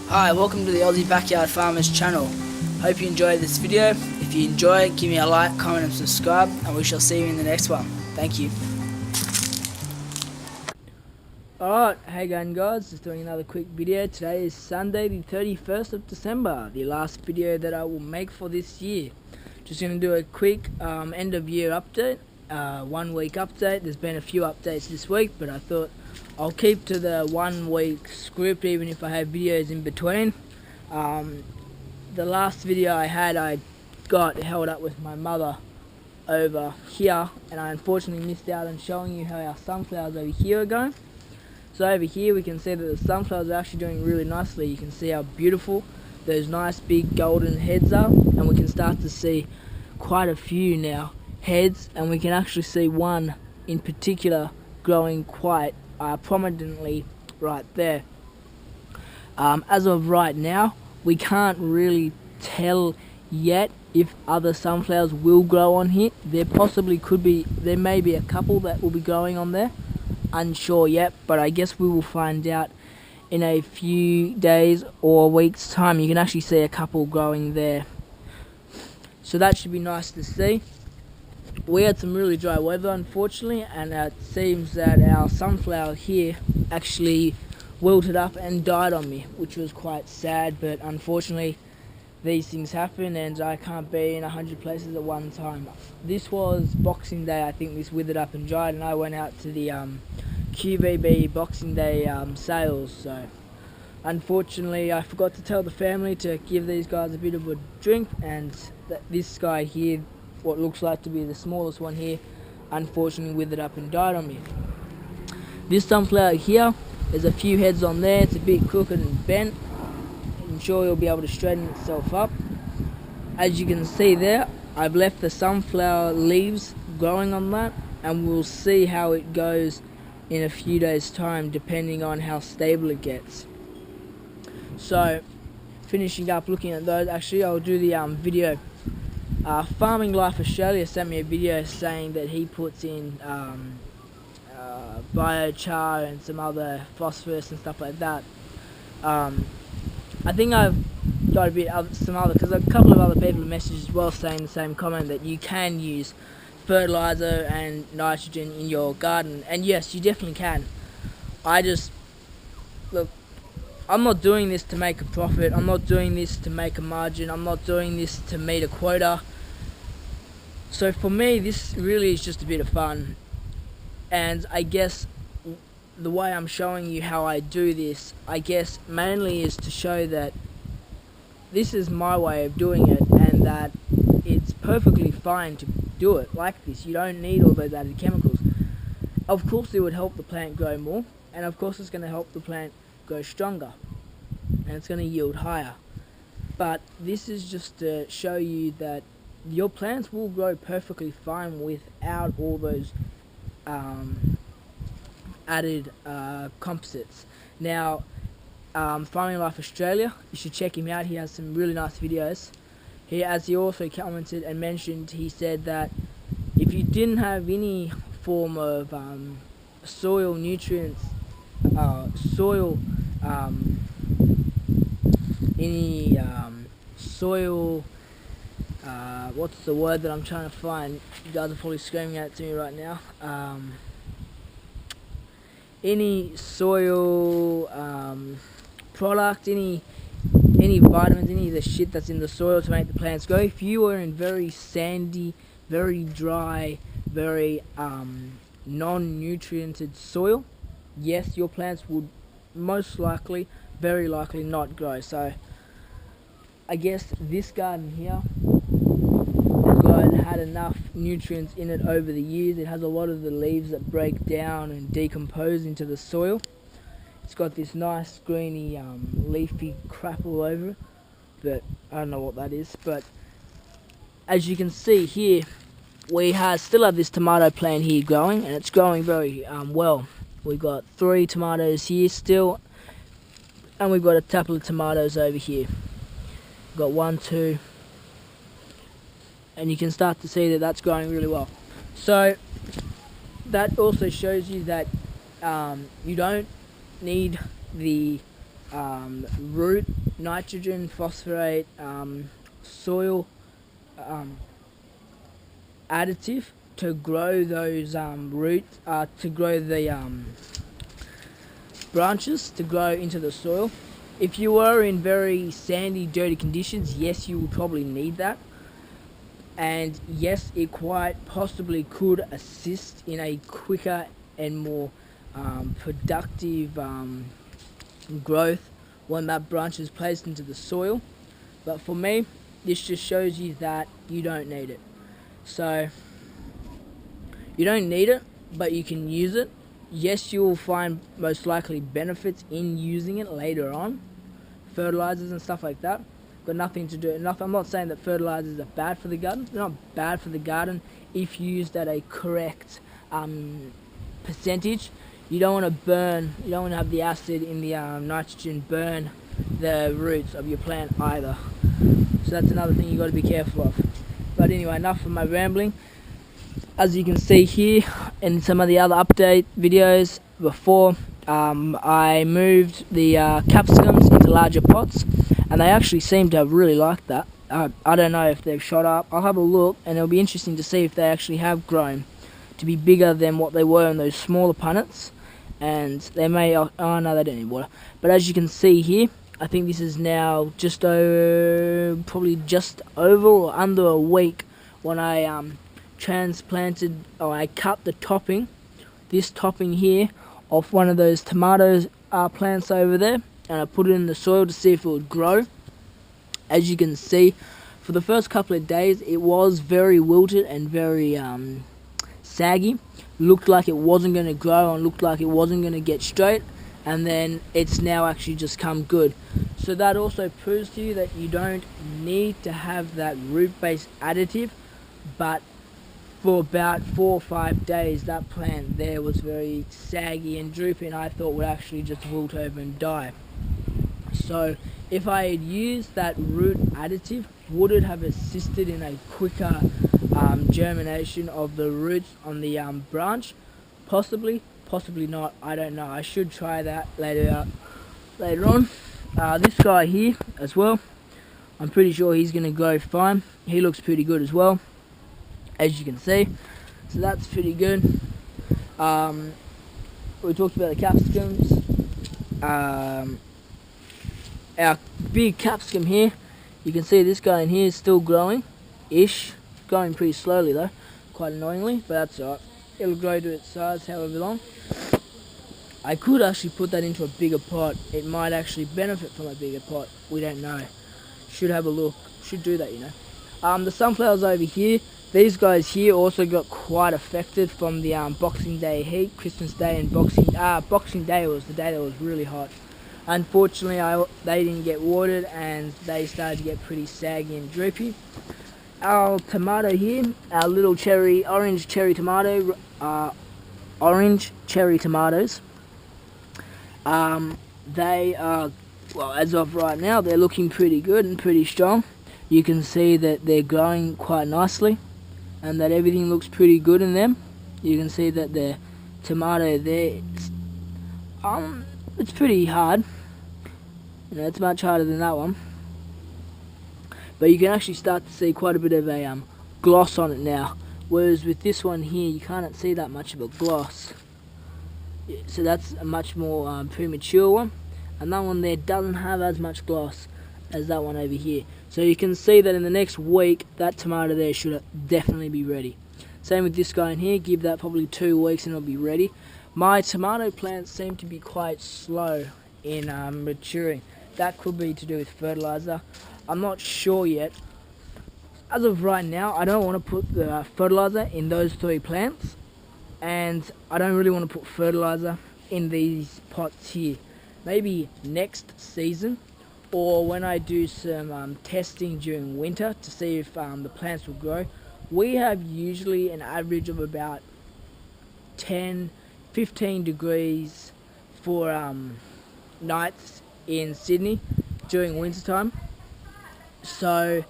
Hi, welcome to the Aussie Backyard Farmers channel. Hope you enjoyed this video. If you enjoy it, give me a like, comment and subscribe, and we shall see you in the next one. Thank you. Alright, hey again guys, just doing another quick video. Today is Sunday the 31st of December, the last video that I will make for this year. Just going to do a quick end of year update, 1 week update. There's been a few updates this week, but I thought I'll keep to the 1 week script even if I have videos in between. The last video I had, I got held up with my mother over here, and I unfortunately missed out on showing you how our sunflowers over here are going. So over here we can see that the sunflowers are actually doing really nicely. You can see how beautiful those nice big golden heads are, and we can start to see quite a few now heads, and we can actually see one in particular growing quite prominently right there. As of right now, we can't really tell yet if other sunflowers will grow on here. There may be a couple that will be growing on there. Unsure yet, but I guess we will find out in a few days or a week's time. You can actually see a couple growing there, so that should be nice to see. We had some really dry weather unfortunately, and it seems that our sunflower here actually wilted up and died on me, which was quite sad, but unfortunately these things happen and I can't be in 100 places at one time. This was Boxing Day, I think this withered up and dried, and I went out to the QVB Boxing Day sales, so unfortunately I forgot to tell the family to give these guys a bit of a drink, and this guy here, what looks like to be the smallest one here, unfortunately withered up and died on me. This sunflower here, there's a few heads on there, it's a bit crooked and bent. I'm sure it'll be able to straighten itself up. As you can see there, I've left the sunflower leaves growing on that, and we'll see how it goes in a few days time depending on how stable it gets. So finishing up looking at those, actually I'll do the video. Farming Life Australia sent me a video saying that he puts in biochar and some other phosphorus and stuff like that. I think I've got a bit of some other, because a couple of other people have messaged as well saying the same comment, that you can use fertilizer and nitrogen in your garden, and yes, you definitely can. Look, I'm not doing this to make a profit, I'm not doing this to make a margin, I'm not doing this to meet a quota. So for me, this really is just a bit of fun, and I guess the way I'm showing you how I do this, I guess mainly is to show that this is my way of doing it, and that it's perfectly fine to do it like this. You don't need all those added chemicals. Of course it would help the plant grow more, and of course it's going to help the plant grow stronger, and it's going to yield higher. But this is just to show you that your plants will grow perfectly fine without all those added composites. Now, Farming Life Australia, you should check him out. He has some really nice videos. As he also commented and mentioned, he said that if you didn't have any form of soil nutrients, soil what's the word that I'm trying to find? You guys are probably screaming at it to me right now. Any soil product, any vitamins, any of the shit that's in the soil to make the plants grow. If you are in very sandy, very dry, very non-nutriented soil, yes, your plants would most likely, very likely not grow. So I guess this garden here has had enough nutrients in it over the years. It has a lot of the leaves that break down and decompose into the soil. It's got this nice greeny leafy crap all over it, but I don't know what that is. But as you can see here, we still have this tomato plant here growing, and it's growing very well. We've got 3 tomatoes here still, and we've got a couple of tomatoes over here. We've got 1, 2, and you can start to see that that's growing really well. So that also shows you that you don't need the root nitrogen, phosphorate, soil additive to grow those roots, to grow the branches to grow into the soil. If you were in very sandy, dirty conditions, yes, you would probably need that. And yes, it quite possibly could assist in a quicker and more productive growth when that branch is placed into the soil. But for me, this just shows you that you don't need it. So, you don't need it, but you can use it. Yes, you will find most likely benefits in using it later on. Fertilizers and stuff like that. Got nothing to do. I'm not saying that fertilizers are bad for the garden. They're not bad for the garden if used at a correct percentage. You don't want to burn. You don't want to have the acid in the nitrogen burn the roots of your plant either. So that's another thing you got to be careful of. But anyway, enough of my rambling. As you can see here in some of the other update videos before, I moved the capsicums into larger pots, and they actually seem to have really liked that. I don't know if they've shot up. I'll have a look, and it'll be interesting to see if they actually have grown to be bigger than what they were in those smaller punnets. And they may, oh no, they don't need water. But as you can see here, I think this is now just probably just over or under a week when I transplanted, or I cut the topping, this topping here, off one of those tomatoes plants over there, and I put it in the soil to see if it would grow. As you can see, for the first couple of days it was very wilted and very saggy. Looked like it wasn't going to grow and looked like it wasn't going to get straight, and then it's now actually just come good. So that also proves to you that you don't need to have that root-based additive, but for about 4 or 5 days that plant there was very saggy and droopy, and I thought would actually just wilt over and die. So if I had used that root additive, would it have assisted in a quicker germination of the roots on the branch? Possibly, possibly not, I don't know. I should try that later on. This guy here as well, I'm pretty sure he's going to grow fine. He looks pretty good as well, as you can see. So that's pretty good. We talked about the capsicums. Our big capsicum here, you can see this guy in here is still growing-ish. Growing pretty slowly though, quite annoyingly, but that's alright. It'll grow to its size however long. I could actually put that into a bigger pot. It might actually benefit from a bigger pot. We don't know. Should have a look. Should do that, you know. The sunflowers over here, these guys here also got quite affected from the Boxing Day heat. Christmas Day and Boxing Day was the day that was really hot. Unfortunately, they didn't get watered and they started to get pretty saggy and droopy. Our tomato here, our little orange cherry tomatoes, they are, well, as of right now, they're looking pretty good and pretty strong. You can see that they're growing quite nicely and that everything looks pretty good in them. You can see that the tomato there, it's pretty hard. You know, it's much harder than that one. But you can actually start to see quite a bit of a gloss on it now. Whereas with this one here, you can't see that much of a gloss. So that's a much more premature one. And that one there doesn't have as much gloss as that one over here. So you can see that in the next week, that tomato there should definitely be ready. Same with this guy in here, give that probably 2 weeks and it'll be ready. My tomato plants seem to be quite slow in maturing. That could be to do with fertilizer. I'm not sure yet. As of right now, I don't want to put the fertilizer in those 3 plants, and I don't really want to put fertilizer in these pots here. Maybe next season, or when I do some testing during winter to see if the plants will grow. We have usually an average of about 10-15 degrees for nights in Sydney during winter time. So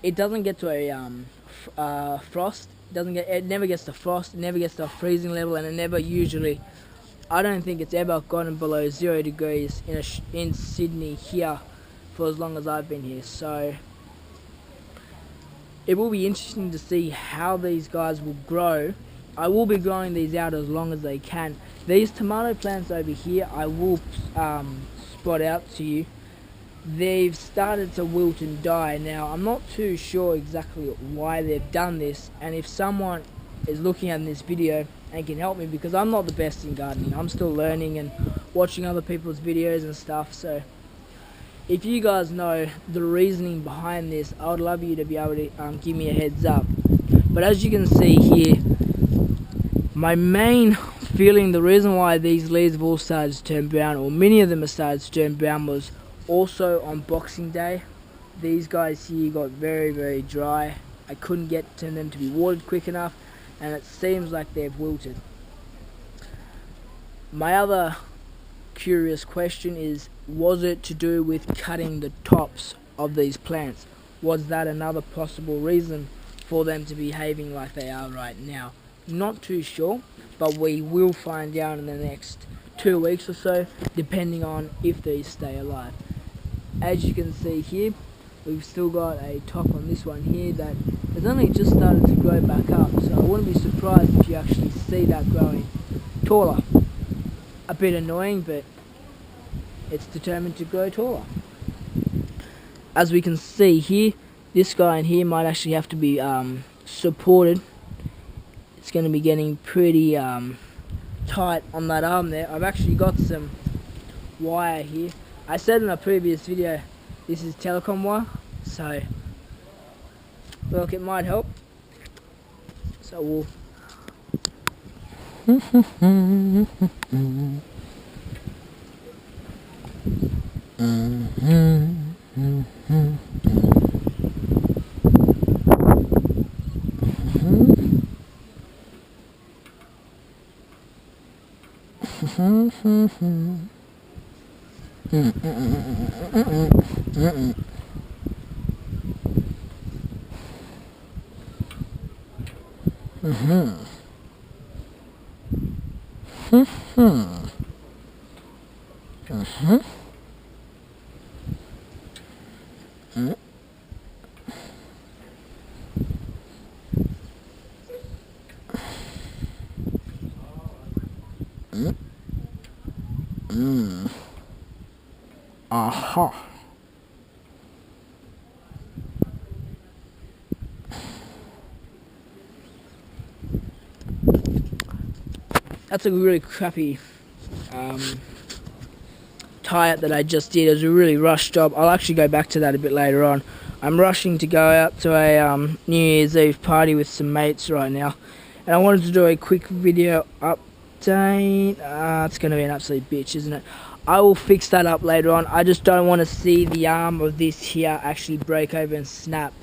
it doesn't get to a frost. It never gets to frost. It never gets to a freezing level, and it never usually I don't think it's ever gotten below 0 degrees in Sydney here for as long as I've been here. So it will be interesting to see how these guys will grow. I will be growing these out as long as they can. These tomato plants over here, I will spot out to you. They've started to wilt and die. Now, I'm not too sure exactly why they've done this, and if someone is looking at this video and can help me, because I'm not the best in gardening. I'm still learning and watching other people's videos and stuff, so if you guys know the reasoning behind this, I would love you to be able to give me a heads up. But as you can see here, my main feeling, the reason why these leaves have all started to turn brown, or many of them have started to turn brown, was also on Boxing Day. These guys here got very, very dry. I couldn't get to them to be watered quick enough, and it seems like they've wilted. My other curious question is, was it to do with cutting the tops of these plants? Was that another possible reason for them to be behaving like they are right now? Not too sure, but we will find out in the next 2 weeks or so, depending on if these stay alive. As you can see here, we've still got a top on this one here that has only just started to grow back up, so I wouldn't be surprised if you actually see that growing taller. A bit annoying, but it's determined to grow taller. As we can see here, this guy in here might actually have to be supported. It's going to be getting pretty tight on that arm there. I've actually got some wire here. I said in a previous video, this is telecom wire, so look, it might help. So we'll aha. That's a really crappy tie-up that I just did. It was a really rushed job. I'll actually go back to that a bit later on. I'm rushing to go out to a New Year's Eve party with some mates right now, and I wanted to do a quick video update. It's going to be an absolute bitch, isn't it? I will fix that up later on. I just don't want to see the arm of this here actually break over and snap.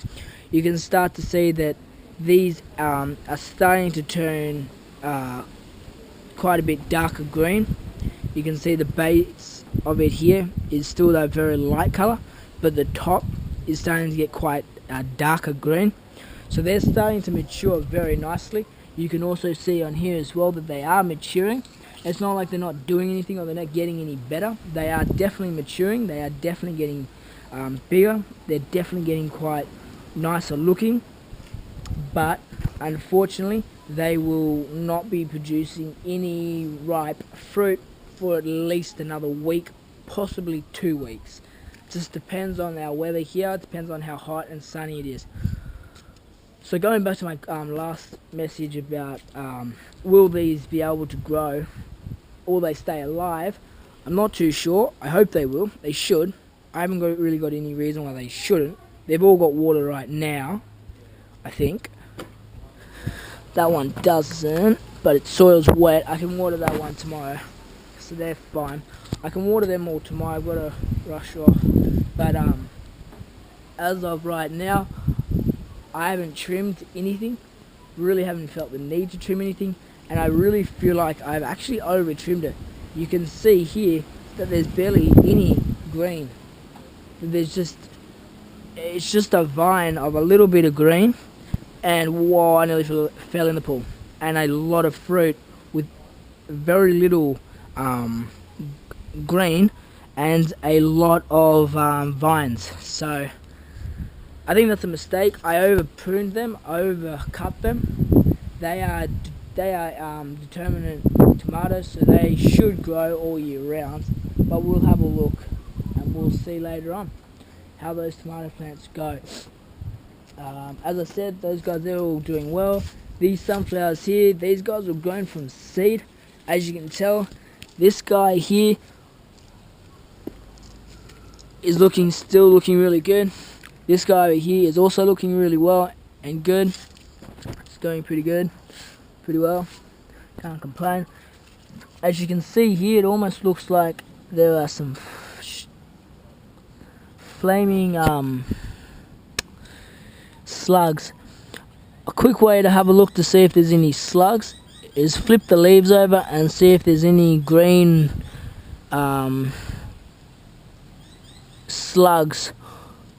You can start to see that these are starting to turn quite a bit darker green. You can see the base of it here is still that very light color, but the top is starting to get quite darker green. So they're starting to mature very nicely. You can also see on here as well that they are maturing. It's not like they're not doing anything or they're not getting any better. They are definitely maturing. They are definitely getting bigger. They're definitely getting quite nicer looking. But unfortunately, they will not be producing any ripe fruit for at least another week, possibly 2 weeks. Just depends on our weather here. It depends on how hot and sunny it is. So going back to my last message about will these be able to grow or they stay alive, I'm not too sure. I hope they will. They should. I haven't really got any reason why they shouldn't. They've all got water right now, I think. That one doesn't, but its soil's wet. I can water that one tomorrow, so they're fine. I can water them all tomorrow. I've got to rush off. But as of right now, I haven't trimmed anything. Really haven't felt the need to trim anything, and I really feel like I've actually over trimmed it. You can see here that there's barely any green. It's just a vine of a little bit of green, and whoa, I nearly fell in the pool. And a lot of fruit with very little green and a lot of vines. So I think that's a mistake. I over pruned them, over cut them. They are determinate tomatoes, so they should grow all year round. But we'll have a look and we'll see later on how those tomato plants go. As I said, those guys, they're all doing well. These sunflowers here, these guys were grown from seed. As you can tell, this guy here is still looking really good. This guy over here is also looking really well and good. It's going pretty good, pretty well. Can't complain. As you can see here, it almost looks like there are some flaming slugs. A quick way to have a look to see if there's any slugs is flip the leaves over and see if there's any green slugs,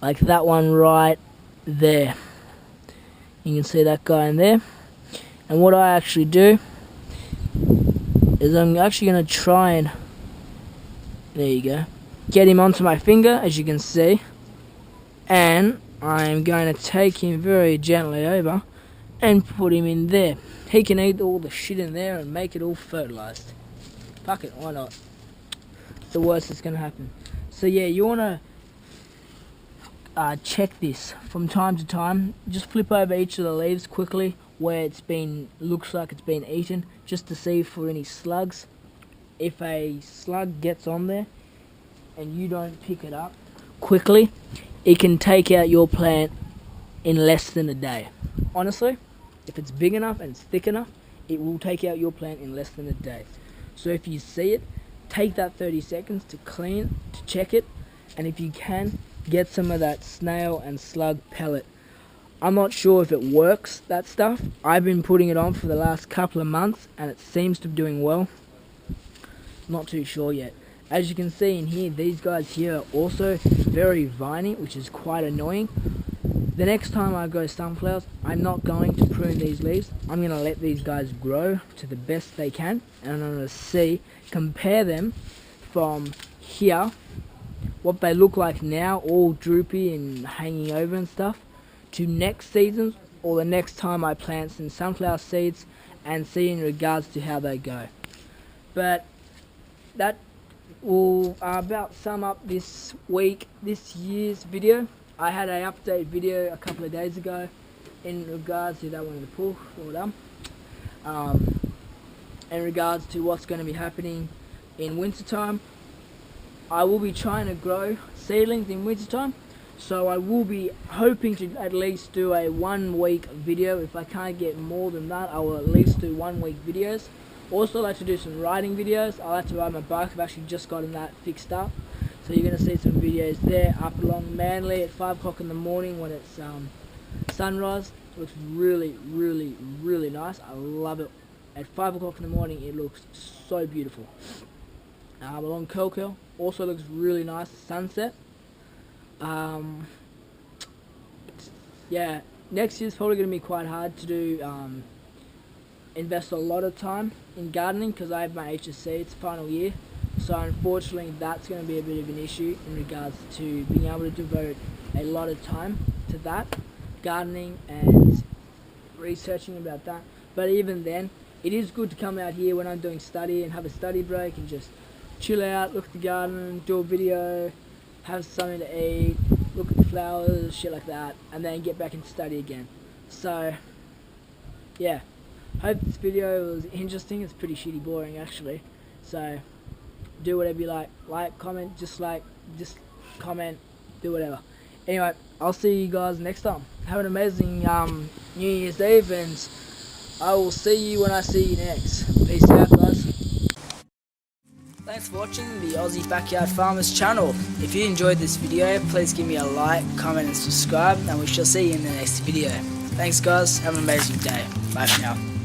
like that one right there. You can see that guy in there. And what I actually do is I'm actually going to try and, there you go, get him onto my finger, as you can see, and I'm going to take him very gently over and put him in there. He can eat all the shit in there and make it all fertilized. Fuck it, why not? It's the worst that's going to happen. So yeah, you want to check this from time to time. Just flip over each of the leaves quickly where looks like it's been eaten, just to see for any slugs. If a slug gets on there and you don't pick it up quickly, it can take out your plant in less than a day. Honestly, if it's big enough and it's thick enough, it will take out your plant in less than a day. So if you see it, take that 30 seconds to check it, and if you can, get some of that snail and slug pellet. I'm not sure if it works, that stuff. I've been putting it on for the last couple of months and it seems to be doing well. Not too sure yet. As you can see in here, these guys here are also very viney, which is quite annoying. The next time I grow sunflowers, I'm not going to prune these leaves. I'm going to let these guys grow to the best they can, and I'm going to compare them from here, what they look like now, all droopy and hanging over and stuff, to next season or the next time I plant some sunflower seeds, and see in regards to how they go. But that will about sum up this year's video. I had an update video a couple of days ago in regards to that one in the pool, all done. In regards to what's going to be happening in wintertime. I will be trying to grow seedlings in wintertime, so I will be hoping to at least do a 1 week video. If I can't get more than that, I will at least do 1 week videos. Also like to do some riding videos. I like to ride my bike. I've actually just gotten that fixed up. So you're going to see some videos there up along Manly at 5 o'clock in the morning when it's sunrise. It looks really, really, really nice. I love it. At 5 o'clock in the morning it looks so beautiful. Along Curl also looks really nice, sunset. Yeah, next year's probably going to be quite hard to do, invest a lot of time in gardening because I have my HSC, it's final year. So unfortunately that's going to be a bit of an issue in regards to being able to devote a lot of time to that, gardening and researching about that. But even then, it is good to come out here when I'm doing study and have a study break and just chill out, look at the garden, do a video, have something to eat, look at the flowers, shit like that, and then get back into study again. So yeah, hope this video was interesting. It's pretty shitty boring actually. So do whatever you like, comment, just comment, do whatever. Anyway, I'll see you guys next time. Have an amazing New Year's Eve, and I will see you when I see you next. Peace out, guys. Thanks for watching the Aussie Backyard Farmers channel. If you enjoyed this video, please give me a like, comment and subscribe, and we shall see you in the next video. Thanks guys, have an amazing day. Bye for now.